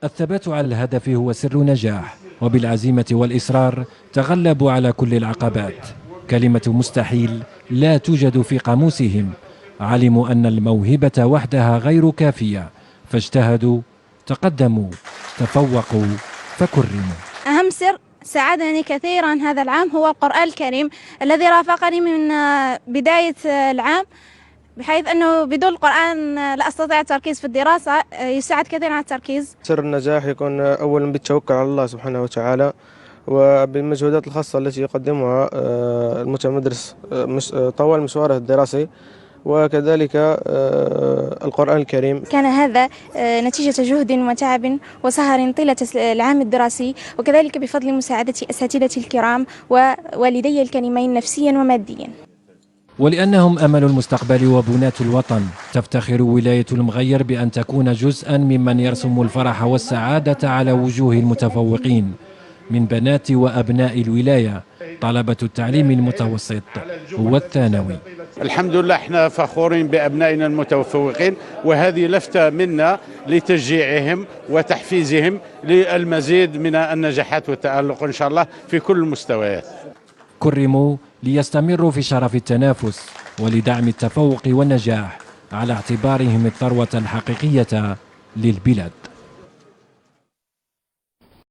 الثبات على الهدف هو سر نجاح، وبالعزيمة والإصرار تغلبوا على كل العقبات. كلمة مستحيل لا توجد في قاموسهم. علموا أن الموهبة وحدها غير كافية، فاجتهدوا، تقدموا، تفوقوا، فكرموا. أهم سر ساعدني كثيرا هذا العام هو القرآن الكريم الذي رافقني من بداية العام، بحيث أنه بدون القرآن لا أستطيع التركيز في الدراسة. يساعد كثيرا على التركيز. سر النجاح يكون أولا بالتوكل على الله سبحانه وتعالى، وبالمجهودات الخاصة التي يقدمها المتمدرس طوال مشواره الدراسي، وكذلك القرآن الكريم. كان هذا نتيجة جهد وتعب وسهر طيلة العام الدراسي، وكذلك بفضل مساعدة أساتذتي الكرام ووالدي الكريمين نفسيا وماديا. ولأنهم أمل المستقبل وبناة الوطن، تفتخر ولاية المغير بأن تكون جزءا ممن يرسم الفرح والسعادة على وجوه المتفوقين من بنات وأبناء الولاية، طلبة التعليم المتوسط والثانوي. الحمد لله احنا فخورين بأبنائنا المتفوقين، وهذه لفتة منا لتشجيعهم وتحفيزهم للمزيد من النجاحات والتألق إن شاء الله في كل المستويات. كرموا ليستمروا في شرف التنافس ولدعم التفوق والنجاح على اعتبارهم الثروة الحقيقية للبلاد.